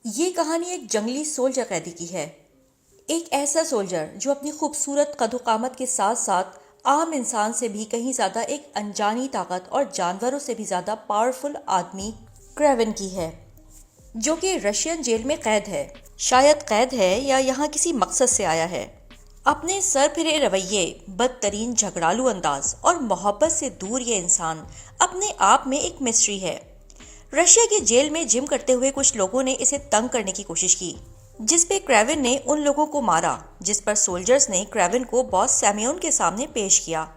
ये कहानी एक जंगली सोल्जर कैदी की है। एक ऐसा सोल्जर जो अपनी खूबसूरत कद-ओ-कामत के साथ साथ आम इंसान से भी कहीं ज्यादा एक अनजानी ताकत और जानवरों से भी ज्यादा पावरफुल आदमी क्रेविन की है, जो कि रशियन जेल में कैद है। शायद कैद है या यहाँ किसी मकसद से आया है। अपने सर फिरे रवैये, बदतरीन झगड़ालू अंदाज और मोहब्बत से दूर ये इंसान अपने आप में एक मिस्ट्री है। रशिया की जेल में जिम करते हुए कुछ लोगों ने इसे तंग करने की कोशिश की, जिस पे क्रेविन ने उन लोगों को मारा, जिस पर सोल्जर्स ने क्रेविन को बॉस सैम्योन के सामने पेश किया।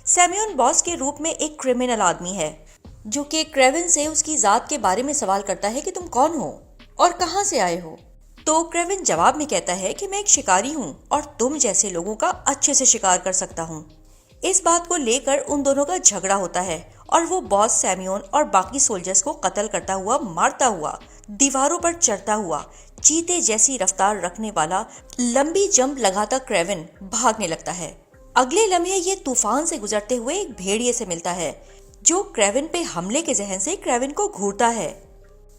सैम्योन बॉस के रूप में एक क्रिमिनल आदमी है, जो कि क्रेविन से उसकी जात के बारे में सवाल करता है कि तुम कौन हो और कहाँ से आए हो। तो क्रेविन जवाब में कहता है कि मैं एक शिकारी हूँ और तुम जैसे लोगों का अच्छे से शिकार कर सकता हूँ। इस बात को लेकर उन दोनों का झगड़ा होता है और वो बॉस सैम्योन और बाकी सोल्जर्स को कत्ल करता हुआ, मारता हुआ, दीवारों पर चढ़ता हुआ, चीते जैसी रफ्तार रखने वाला लंबी जंप लगाता क्रेविन भागने लगता है। अगले लम्हे ये तूफान से गुजरते हुए एक भेड़िए से मिलता है, जो क्रेविन पे हमले के जहन से क्रेविन को घूरता है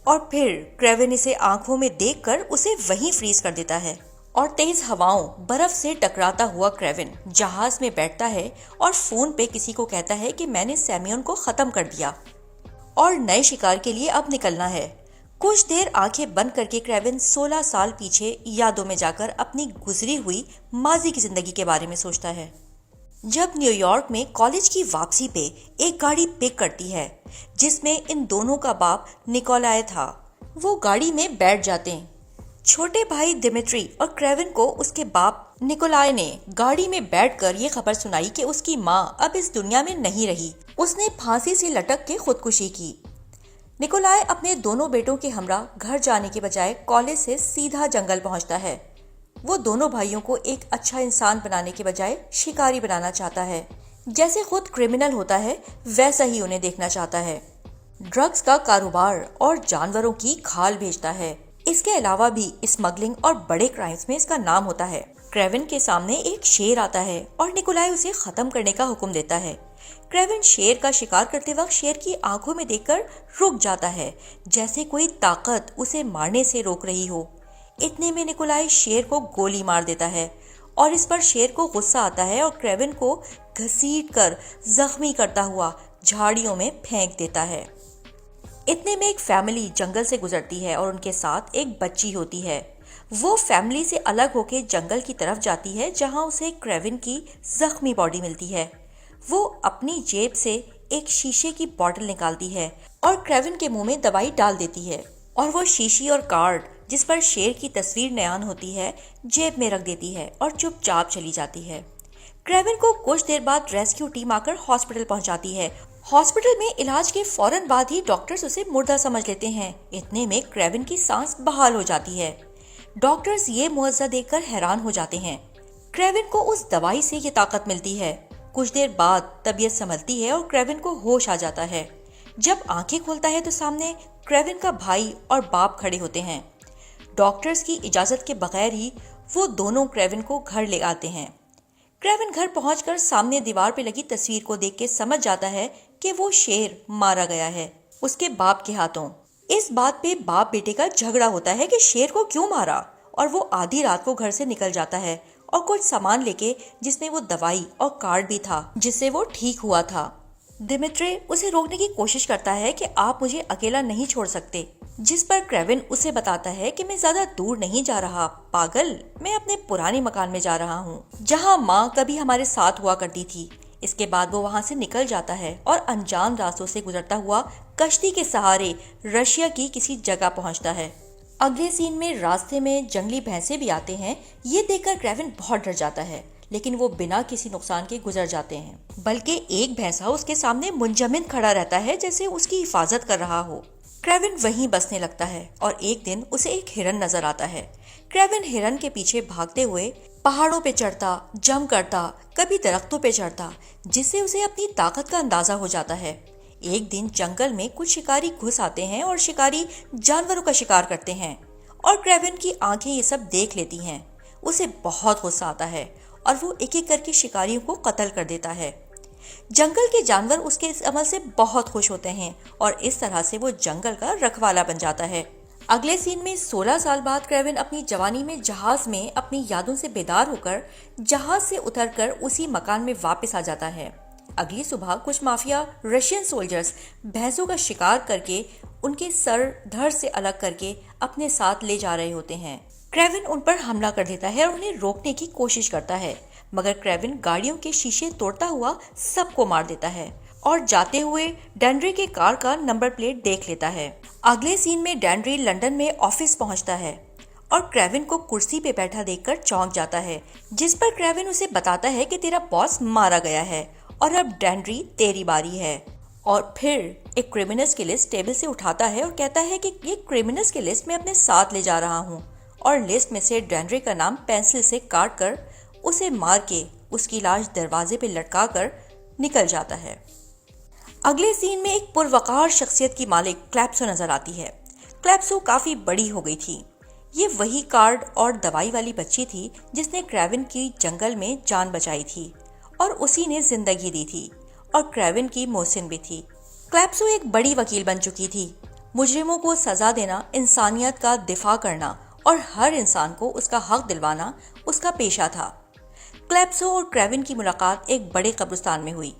और फिर क्रेविन इसे आंखों में देखकर उसे वहीं फ्रीज कर देता है। और तेज हवाओं, बर्फ से टकराता हुआ क्रेविन जहाज में बैठता है और फोन पे किसी को कहता है कि मैंने सैम्योन को खत्म कर दिया और नए शिकार के लिए अब निकलना है। कुछ देर आंखें बंद करके क्रेविन 16 साल पीछे यादों में जाकर अपनी गुजरी हुई माजी की जिंदगी के बारे में सोचता है। जब न्यूयॉर्क में कॉलेज की वापसी पे एक गाड़ी पिक करती है, जिसमें इन दोनों का बाप निकोलाय था। वो गाड़ी में बैठ जाते हैं। छोटे भाई दिमित्री और क्रेविन को उसके बाप निकोलाय ने गाड़ी में बैठकर ये खबर सुनाई कि उसकी माँ अब इस दुनिया में नहीं रही। उसने फांसी से लटक के खुदकुशी की। निकोलाय अपने दोनों बेटों के हमरा घर जाने के बजाय कॉलेज से सीधा जंगल पहुंचता है। वो दोनों भाइयों को एक अच्छा इंसान बनाने के बजाय शिकारी बनाना चाहता है। जैसे खुद क्रिमिनल होता है, वैसा ही उन्हें देखना चाहता है। ड्रग्स का कारोबार और जानवरों की खाल भेजता है। इसके अलावा भी स्मगलिंग और बड़े क्राइम्स में इसका नाम होता है। क्रेविन के सामने एक शेर आता है और निकोलाय उसे खत्म करने का हुक्म देता है। क्रेविन शेर का शिकार करते वक्त शेर की आंखों में देखकर रुक जाता है, जैसे कोई ताकत उसे मारने से रोक रही हो। इतने में निकोलाय शेर को गोली मार देता है और इस पर शेर को गुस्सा आता है और क्रेविन को घसीटकर जख्मी करता हुआ झाड़ियों में फेंक देता है। इतने में एक फैमिली जंगल से गुजरती है और उनके साथ एक बच्ची होती है। वो फैमिली से अलग होकर जंगल की तरफ जाती है, जहां उसे क्रेविन की जख्मी बॉडी मिलती है। वो अपनी जेब से एक शीशे की बोतल निकालती है और क्रेविन के मुंह में दवाई डाल देती है और वो शीशी और कार्ड, जिस पर शेर की तस्वीर नयान होती है, जेब में रख देती है और चुपचाप चली जाती है। क्रेविन को कुछ देर बाद रेस्क्यू टीम आकर हॉस्पिटल पहुंचाती है। हॉस्पिटल में इलाज के फौरन बाद ही डॉक्टर्स उसे मुर्दा समझ लेते हैं। इतने में क्रेविन की सांस बहाल हो जाती है। डॉक्टर्स ये मुआवजा देखकर हैरान हो जाते हैं। क्रेविन को उस दवाई से ये ताकत मिलती है। कुछ देर बाद तबीयत संभलती है और क्रेविन को होश आ जाता है। जब आंखें खोलता है तो सामने क्रेविन का भाई और बाप खड़े होते हैं। डॉक्टर्स की इजाजत के बगैर ही वो दोनों क्रेविन को घर ले आते हैं। क्रेविन घर पहुंचकर सामने दीवार पे लगी तस्वीर को देख के समझ जाता है कि वो शेर मारा गया है उसके बाप के हाथों। इस बात पे बाप बेटे का झगड़ा होता है कि शेर को क्यों मारा, और वो आधी रात को घर से निकल जाता है और कुछ सामान लेके, जिसमें वो दवाई और कार्ड भी था जिससे वो ठीक हुआ था। दिमित्री उसे रोकने की कोशिश करता है कि आप मुझे अकेला नहीं छोड़ सकते, जिस पर क्रेविन उसे बताता है कि मैं ज्यादा दूर नहीं जा रहा पागल, मैं अपने पुराने मकान में जा रहा हूँ, जहाँ माँ कभी हमारे साथ हुआ करती थी। इसके बाद वो वहाँ से निकल जाता है और अनजान रास्तों से गुजरता हुआ कश्ती के सहारे रशिया की किसी जगह पहुँचता है। अगले सीन में रास्ते में जंगली भैंसे भी आते हैं। ये देखकर क्रेविन बहुत डर जाता है, लेकिन वो बिना किसी नुकसान के गुजर जाते हैं। बल्कि एक भैंसा उसके सामने मुंजमद खड़ा रहता है, जैसे उसकी हिफाजत कर रहा हो। क्रेविन वहीं बसने लगता है और एक दिन उसे एक हिरन नजर आता है। क्रेविन हिरन के पीछे भागते हुए पहाड़ों पे चढ़ता, जंप करता, कभी दरख्तों पे चढ़ता, जिससे उसे अपनी ताकत का अंदाजा हो जाता है। एक दिन जंगल में कुछ शिकारी घुस आते हैं और शिकारी जानवरों का शिकार करते हैं और क्रेविन की आंखें ये सब देख लेती हैं। उसे बहुत गुस्सा आता है और वो एक एक करके शिकारियों को कत्ल कर देता है। जंगल के जानवर उसके इस अमल से बहुत खुश होते हैं और इस तरह से वो जंगल का रखवाला बन जाता है। अगले सीन में 16 साल बाद क्रेविन अपनी जवानी में जहाज में अपनी यादों से बेदार होकर जहाज से उतरकर उसी मकान में वापस आ जाता है। अगली सुबह कुछ माफिया रशियन सोल्जर्स भैंसों का शिकार करके उनके सर धड़ से अलग करके अपने साथ ले जा रहे होते हैं। क्रेविन उन पर हमला कर देता है और उन्हें रोकने की कोशिश करता है, मगर क्रेविन गाड़ियों के शीशे तोड़ता हुआ सबको मार देता है और जाते हुए डेंड्री के कार का नंबर प्लेट देख लेता है। अगले सीन में डेंड्री लंदन में ऑफिस पहुंचता है और क्रेविन को कुर्सी पे बैठा देखकर चौंक जाता है, जिस पर क्रेविन उसे बताता है कि तेरा बॉस मारा गया है और अब डेंड्री तेरी बारी है। और फिर एक क्रिमिनल्स की लिस्ट टेबल से उठाता है और कहता है कि ये क्रिमिनल्स की लिस्ट मैं अपने साथ ले जा रहा हूँ, और लिस्ट में से डेंड्री का नाम पेंसिल से काट कर उसे मार के उसकी लाश दरवाजे पे लटका कर निकल जाता है। अगले सीन में एक पुरवकार शख्सियत की मालिक क्लैप्सो नजर आती है। क्लैप्सो काफी बड़ी हो गई थी। ये वही कार्ड और दवाई वाली बच्ची थी जिसने क्रेविन की जंगल में जान बचाई थी और उसी ने जिंदगी दी थी और क्रेविन की मोहसिन भी थी। क्लैप्सो एक बड़ी वकील बन चुकी थी। मुजरिमों को सजा देना, इंसानियत का दिफा करना और हर इंसान को उसका हक दिलवाना उसका पेशा था। क्लैप्सो और क्रेविन की मुलाकात एक बड़े कब्रिस्तान में हुई,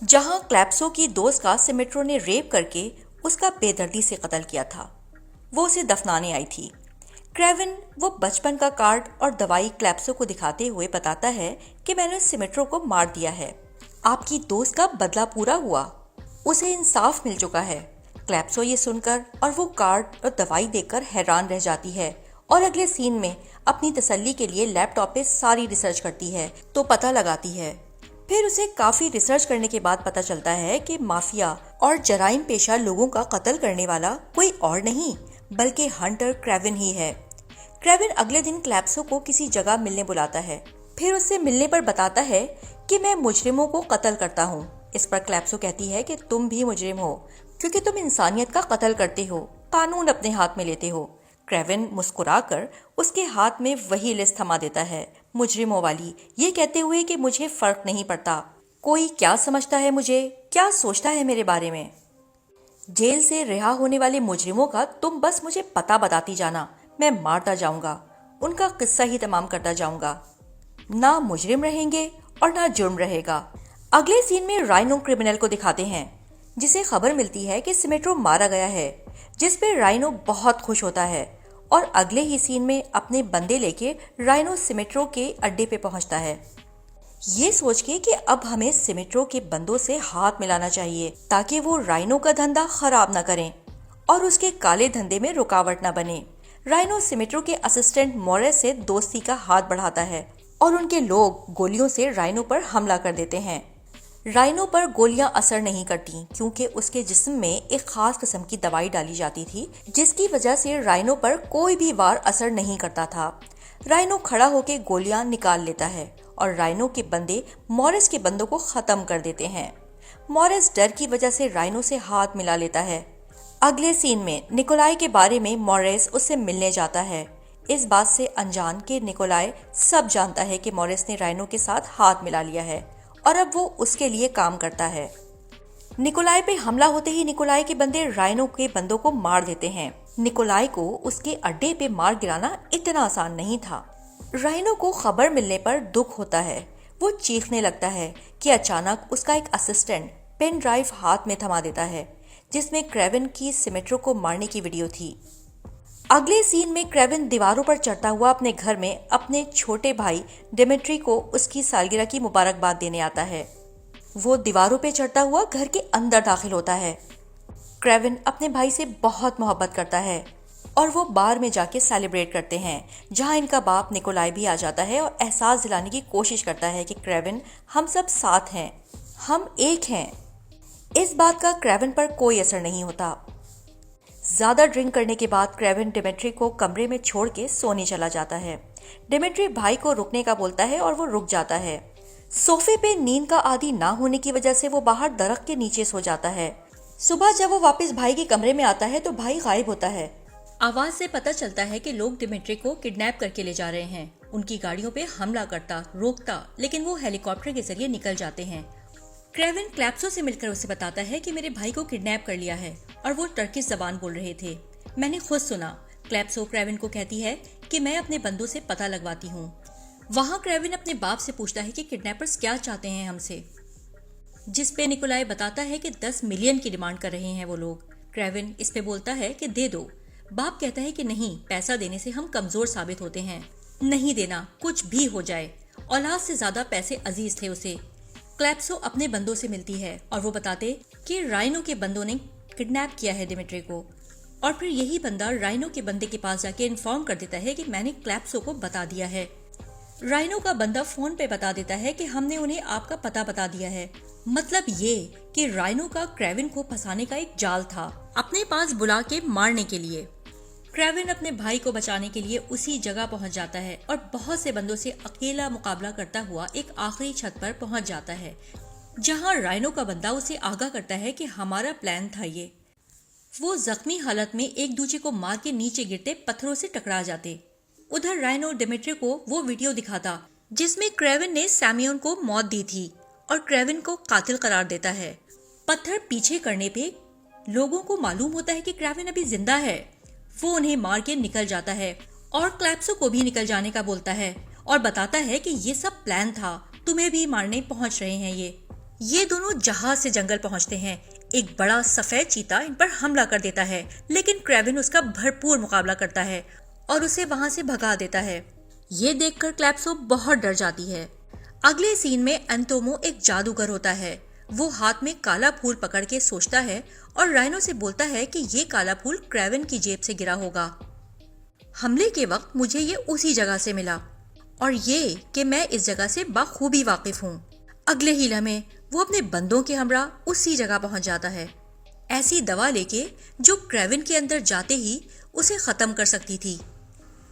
जहां क्लैप्सो की दोस्त का सिमेट्रो ने रेप करके उसका बेदर्दी से कत्ल किया था। वो उसे दफनाने आई थी। क्रेविन वो बचपन का कार्ड और दवाई क्लैप्सो को दिखाते हुए बताता है कि मैंने सिमेट्रो को मार दिया है। आपकी दोस्त का बदला पूरा हुआ, उसे इंसाफ मिल चुका है। क्लैप्सो ये सुनकर और वो कार्ड और दवाई देखकर हैरान रह जाती है और अगले सीन में अपनी तसल्ली के लिए लैपटॉप पे सारी रिसर्च करती है तो पता लगाती है। फिर उसे काफी रिसर्च करने के बाद पता चलता है कि माफिया और जराइम पेशा लोगों का कत्ल करने वाला कोई और नहीं बल्कि हंटर क्रेविन ही है। क्रेविन अगले दिन क्लैप्सो को किसी जगह मिलने बुलाता है। फिर उससे मिलने पर बताता है कि मैं मुजरिमों को कत्ल करता हूँ। इस पर क्लैप्सो कहती है कि तुम भी मुजरिम हो क्योंकि तुम इंसानियत का कत्ल करते हो, कानून अपने हाथ में लेते हो। क्रेविन मुस्कुराकर उसके हाथ में वही लिस्ट थमा देता है, मुजरिमों वाली, ये कहते हुए कि मुझे फर्क नहीं पड़ता कोई क्या समझता है, मुझे क्या सोचता है मेरे बारे में। जेल से रिहा होने वाले मुजरिमों का तुम बस मुझे पता बताती जाना, मैं मारता जाऊंगा, उनका किस्सा ही तमाम करता जाऊंगा। ना मुजरिम रहेंगे और ना जुर्म रहेगा। अगले सीन में राइनो क्रिमिनल को दिखाते हैं जिसे खबर मिलती है कि सिमेट्रो मारा गया है, जिस पे राइनो बहुत खुश होता है और अगले ही सीन में अपने बंदे लेके राइनो सिमेट्रो के अड्डे पे पहुंचता है, ये सोच के कि अब हमें सिमेट्रो के बंदों से हाथ मिलाना चाहिए ताकि वो राइनो का धंधा खराब ना करें और उसके काले धंधे में रुकावट ना बने। राइनो सिमेट्रो के असिस्टेंट मोरेस से दोस्ती का हाथ बढ़ाता है और उनके लोग गोलियों से राइनो पर हमला कर देते हैं। राइनो पर गोलियां असर नहीं करती क्योंकि उसके जिस्म में एक खास किस्म की दवाई डाली जाती थी, जिसकी वजह से राइनो पर कोई भी वार असर नहीं करता था। राइनो खड़ा होकर गोलियां निकाल लेता है और राइनो के बंदे मॉरिस के बंदों को खत्म कर देते हैं। मॉरिस डर की वजह से राइनो से हाथ मिला लेता है। अगले सीन में निकोलाई के बारे में मॉरिस उससे मिलने जाता है, इस बात से अनजान कि निकोलाई सब जानता है कि मॉरिस ने राइनो के साथ हाथ मिला लिया है और अब वो उसके लिए काम करता है। निकोलाई पे हमला होते ही निकोलाई के बंदे राइनो के बंदों को मार देते हैं। निकोलाई को उसके अड्डे पे मार गिराना इतना आसान नहीं था। राइनो को खबर मिलने पर दुख होता है। वो चीखने लगता है कि अचानक उसका एक असिस्टेंट पेन ड्राइव हाथ में थमा देता है जिसमें क्रेविन की सिमेट्रो को मारने की वीडियो थी। अगले सीन में क्रेविन दीवारों पर चढ़ता हुआ अपने घर में अपने छोटे भाई डिमिट्री को उसकी सालगिरह की मुबारकबाद देने आता है। वो दीवारों पे चढ़ता हुआ घर के अंदर दाखिल होता है। क्रेविन अपने भाई से बहुत मोहब्बत करता है और वो बार में जाके सेलिब्रेट करते हैं, जहां इनका बाप निकोलाई भी आ जाता है और एहसास दिलाने की कोशिश करता है कि क्रेविन, हम सब साथ हैं, हम एक हैं। इस बात का क्रेविन पर कोई असर नहीं होता। ज्यादा ड्रिंक करने के बाद क्रेविन डिमिट्री को कमरे में छोड़ के सोने चला जाता है। डिमिट्री भाई को रुकने का बोलता है और वो रुक जाता है। सोफे पे नींद का आदी ना होने की वजह से वो बाहर दरख्त के नीचे सो जाता है। सुबह जब वो वापस भाई के कमरे में आता है तो भाई गायब होता है। आवाज से पता चलता है कि लोग डिमिट्री को किडनैप करके ले जा रहे हैं। उनकी गाड़ियों पे हमला करता, रोकता, लेकिन वो हेलीकॉप्टर के जरिए निकल जाते हैं। क्रेविन क्लैप्सो से मिलकर उसे बताता है कि मेरे भाई को किडनैप कर लिया है और वो टर्किश जबान बोल रहे थे। मैंने खुद सुना, क्लैप्सो क्रेविन को कहती है कि मैं अपने बंदों से पता लगवाती हूँ। वहाँ क्रेविन अपने बाप से पूछता है कि किडनैपर्स क्या चाहते हैं हमसे, जिस पे निकोलाई बताता है कि 10 मिलियन की डिमांड कर रहे हैं वो लोग। क्रेविन इस पे बोलता है कि दे दो। बाप कहता है कि नहीं, पैसा देने से हम कमजोर साबित होते हैं, नहीं देना, कुछ भी हो जाए। औलाद से ज्यादा पैसे अजीज थे उसे। क्लैप्सो अपने बंदों से मिलती है और वो बताते कि राइनो के बंदों ने किडनैप किया है दिमित्री को, और फिर यही बंदा राइनो के बंदे के पास जाके इन्फॉर्म कर देता है कि मैंने क्लैप्सो को बता दिया है। राइनो का बंदा फोन पे बता देता है कि हमने उन्हें आपका पता बता दिया है। मतलब ये कि राइनो का क्रेविन को फंसाने का एक जाल था, अपने पास बुला के मारने के लिए। क्रेविन अपने भाई को बचाने के लिए उसी जगह पहुंच जाता है और बहुत से बंदों से अकेला मुकाबला करता हुआ एक आखिरी छत पर पहुंच जाता है, जहां राइनो का बंदा उसे आगाह करता है कि हमारा प्लान था ये। वो जख्मी हालत में एक दूसरे को मार के नीचे गिरते पत्थरों से टकरा जाते। उधर राइनो दिमित्री को वो वीडियो दिखाता जिसमें क्रेविन ने सैमियोन को मौत दी थी और क्रेविन को कातिल करार देता है। पत्थर पीछे करने पे लोगों को मालूम होता है कि क्रेविन अभी जिंदा है। वो उन्हें मार के निकल जाता है और क्लैप्सो को भी निकल जाने का बोलता है और बताता है कि ये सब प्लान था, तुम्हें भी मारने पहुंच रहे हैं ये दोनों जहाज से जंगल पहुंचते हैं। एक बड़ा सफेद चीता इन पर हमला कर देता है, लेकिन क्रेविन उसका भरपूर मुकाबला करता है और उसे वहां से भगा देता है। ये देखकर क्लैप्सो बहुत डर जाती है। अगले सीन में एंटोमो एक जादूगर होता है। वो हाथ में काला फूल पकड़ के सोचता है और राइनो से बोलता है कि ये काला फूल क्रेविन की जेब से गिरा होगा। हमले के वक्त मुझे ये उसी जगह से मिला और ये कि मैं इस जगह से बखूबी वाकिफ हूँ। अगले ही लम्हे वो अपने बंदों के हमरा उसी जगह पहुंच जाता है, ऐसी दवा लेके जो क्रेविन के अंदर जाते ही उसे खत्म कर सकती थी।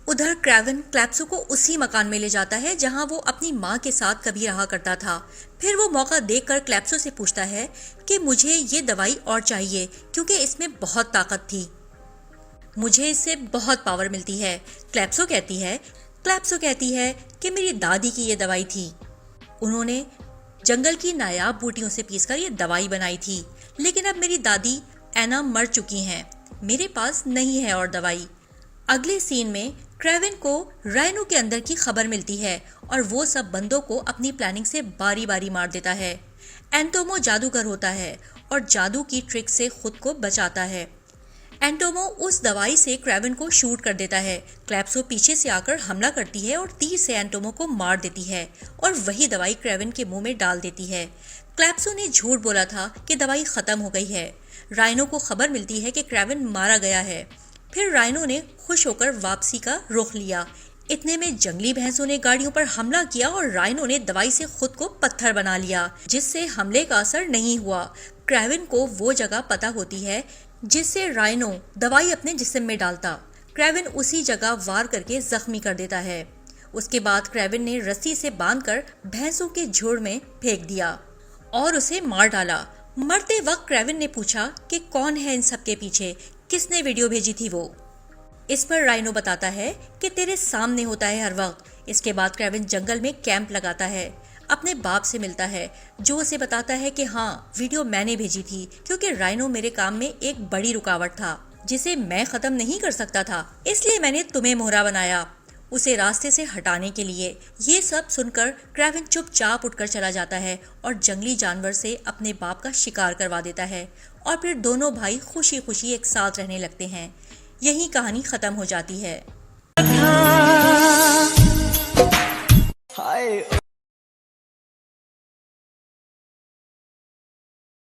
उधर क्रेविन क्लैप्सो को उसी मकान में ले जाता है जहां वो अपनी माँ के साथ कभी रहा करता था। फिर वो मौका देखकर क्लैप्सो से पूछता है कि मुझे ये दवाई और चाहिए क्योंकि इसमें बहुत ताकत थी, मुझे इससे बहुत पावर मिलती है। क्लैप्सो कहती है कि मेरी दादी की ये दवाई थी, उन्होंने जंगल की नायाब बूटियों से पीसकर ये दवाई बनाई थी, लेकिन अब मेरी दादी एना मर चुकी हैं, मेरे पास नहीं है और दवाई। अगले सीन में क्रेविन को राइनो के अंदर की खबर मिलती है और वो सब बंदों को अपनी प्लानिंग से बारी बारी मार देता है। एंटोमो जादूगर होता है और जादू की ट्रिक से खुद को बचाता है। एंटोमो उस दवाई से क्रेविन को शूट कर देता है। क्लैप्सो पीछे से आकर हमला करती है और तीर से एंटोमो को मार देती है और वही दवाई क्रेविन के मुंह में डाल देती है। क्लैप्सो ने झूठ बोला था कि दवाई खत्म हो गई है। राइनो को खबर मिलती है कि क्रेविन मारा गया है। फिर राइनो ने खुश होकर वापसी का रुख लिया। इतने में जंगली भैंसों ने गाड़ियों पर हमला किया और राइनो ने दवाई से खुद को पत्थर बना लिया, जिससे हमले का असर नहीं हुआ। क्रेविन को वो जगह पता होती है जिससे राइनो दवाई अपने जिस्म में डालता। क्रेविन उसी जगह वार करके जख्मी कर देता है। उसके बाद क्रेविन ने रस्सी से बांधकर भैंसों के झुंड में फेंक दिया और उसे मार डाला। मरते वक्त क्रेविन ने पूछा कि कौन है इन सब के पीछे, किसने वीडियो भेजी थी वो। इस पर राइनो बताता है कि तेरे सामने होता है हर वक्त। इसके बाद क्रेविन जंगल में कैंप लगाता है, अपने बाप से मिलता है जो उसे बताता है कि हाँ, वीडियो मैंने भेजी थी क्योंकि राइनो मेरे काम में एक बड़ी रुकावट था जिसे मैं खत्म नहीं कर सकता था, इसलिए मैंने तुम्हें मोहरा बनाया उसे रास्ते से हटाने के लिए। ये सब सुनकर क्रेविन चुपचाप उठकर चला जाता है और जंगली जानवर से अपने बाप का शिकार करवा देता है और फिर दोनों भाई खुशी खुशी एक साथ रहने लगते हैं। यही कहानी खत्म हो जाती है।